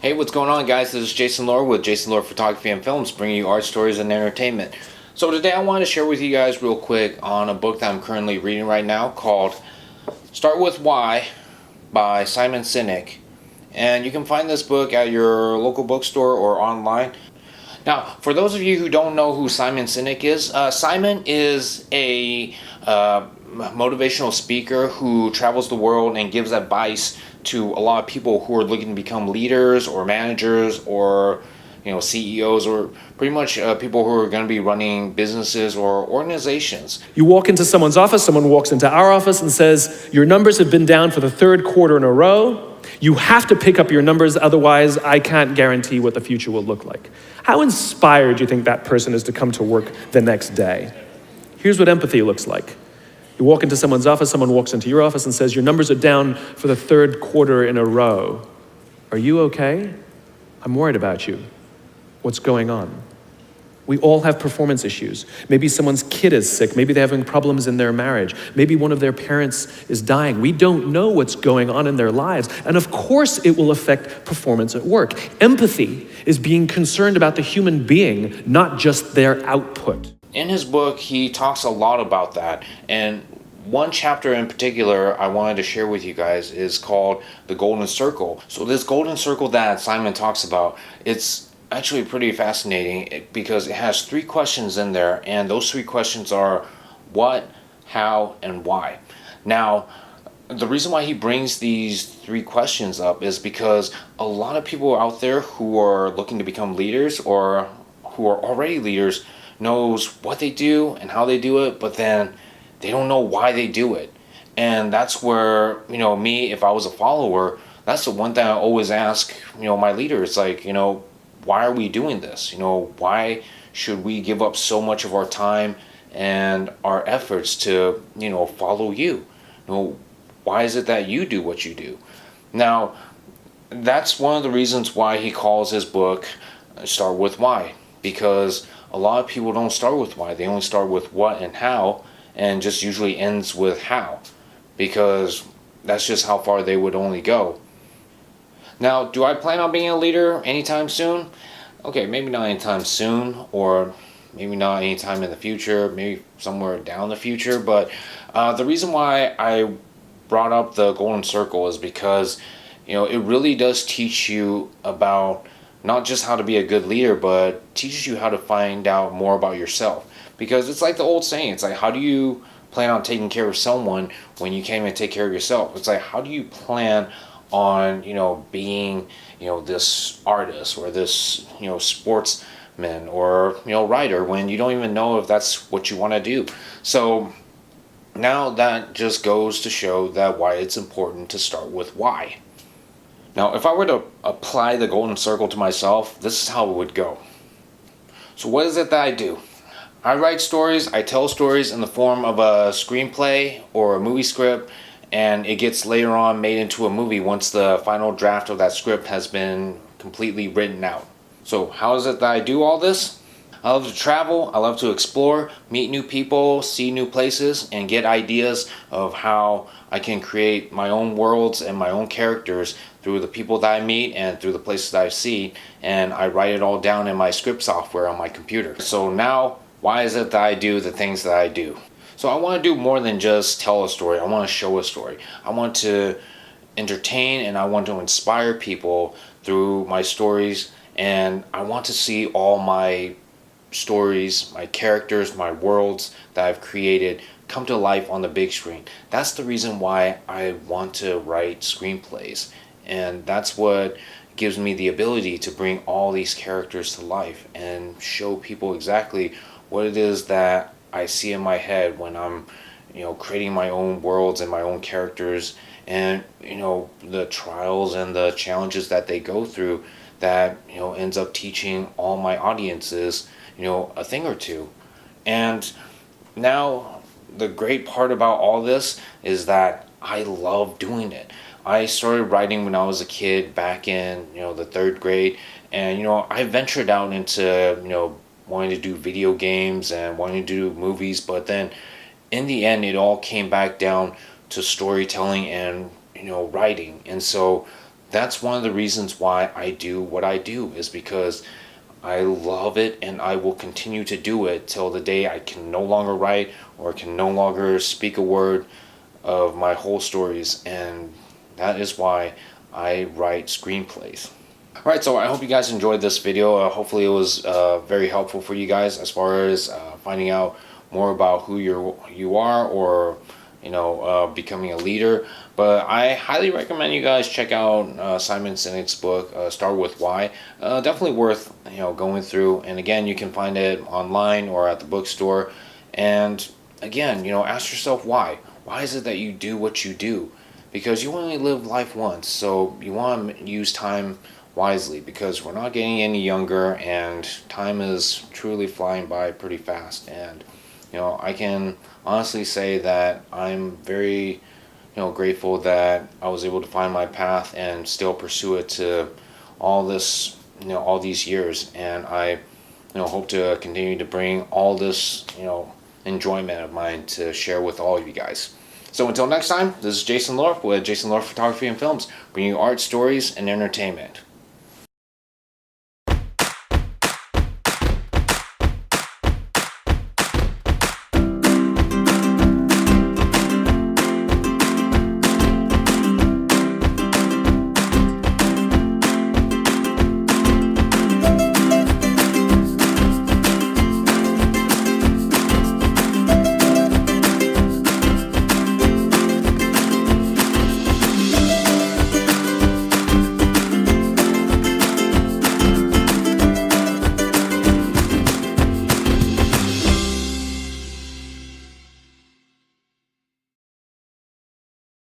Hey, what's going on, guys? This is Jason Lore with Jason Lore Photography and Films, bringing you art, stories, and entertainment. So today I want to share with you guys real quick on a book that I'm currently reading right now called Start With Why by Simon Sinek. And you can find this book at your local bookstore or online. Now, for those of you who don't know who Simon Sinek is, Simon is a motivational speaker who travels the world and gives advice to a lot of people who are looking to become leaders or managers or CEOs or pretty much people who are going to be running businesses or organizations. You walk into someone's office, someone walks into our office and says, your numbers have been down for the third quarter in a row. You have to pick up your numbers, otherwise I can't guarantee what the future will look like. How inspired do you think that person is to come to work the next day? Here's what empathy looks like. You walk into someone's office, someone walks into your office and says, your numbers are down for the third quarter in a row. Are you okay? I'm worried about you. What's going on? We all have performance issues. Maybe someone's kid is sick. Maybe they're having problems in their marriage. Maybe one of their parents is dying. We don't know what's going on in their lives. And of course it will affect performance at work. Empathy is being concerned about the human being, not just their output. In his book, he talks a lot about that. And one chapter in particular I wanted to share with you guys is called The Golden Circle. So this golden circle that Simon talks about, it's actually pretty fascinating because it has 3 questions in there, and those 3 questions are what, how, and why. Now, the reason why he brings these 3 questions up is because a lot of people out there who are looking to become leaders or who are already leaders knows what they do and how they do it, but then they don't know why they do it. And that's where, me, if I was a follower, that's the one thing I always ask, my leader. It's like, why are we doing this? Why should we give up so much of our time and our efforts to, follow you? Why is it that you do what you do? Now, that's one of the reasons why he calls his book Start With Why. Because a lot of people don't start with why. They only start with what and how, and just usually ends with how. Because that's just how far they would only go. Now, do I plan on being a leader anytime soon? Okay, maybe not anytime soon, or maybe not anytime in the future, maybe somewhere down the future. But the reason why I brought up the Golden Circle is because, it really does teach you about not just how to be a good leader, but teaches you how to find out more about yourself. Because it's like the old saying, it's like, how do you plan on taking care of someone when you can't even take care of yourself? It's like, how do you plan on, being, this artist or this, sportsman or, writer when you don't even know if that's what you want to do? So now that just goes to show that why it's important to start with why. Now, if I were to apply the Golden Circle to myself, this is how it would go. So what is it that I do? I write stories, I tell stories in the form of a screenplay or a movie script, and it gets later on made into a movie once the final draft of that script has been completely written out. So how is it that I do all this? I love to travel, I love to explore, meet new people, see new places, and get ideas of how I can create my own worlds and my own characters through the people that I meet and through the places that I see, and I write it all down in my script software on my computer. So now, why is it that I do the things that I do? So I want to do more than just tell a story. I want to show a story. I want to entertain and I want to inspire people through my stories, and I want to see all my stories, my characters, my worlds that I've created come to life on the big screen. That's the reason why I want to write screenplays, and that's what gives me the ability to bring all these characters to life and show people exactly what it is that I see in my head when I'm creating my own worlds and my own characters, and the trials and the challenges that they go through that ends up teaching all my audiences a thing or two. And now the great part about all this is that I love doing it. I started writing when I was a kid back in the 3rd grade, and I ventured out into wanting to do video games and wanting to do movies, but then in the end it all came back down to storytelling and writing. And so that's one of the reasons why I do what I do, is because I love it, and I will continue to do it till the day I can no longer write or can no longer speak a word of my whole stories. And that is why I write screenplays. Alright, so I hope you guys enjoyed this video. Hopefully it was very helpful for you guys as far as finding out more about who you are, or becoming a leader. But I highly recommend you guys check out Simon Sinek's book, Start With Why. Definitely worth going through. And again, you can find it online or at the bookstore. And again, ask yourself why. Why is it that you do what you do? Because you only live life once, so you want to use time wisely, because we're not getting any younger, and time is truly flying by pretty fast. And I can honestly say that I'm very grateful that I was able to find my path and still pursue it to all these years. And I hope to continue to bring all this enjoyment of mine to share with all of you guys. So until next time, this is Jason Lorf with Jason Lorf Photography and Films, bringing you art, stories, and entertainment.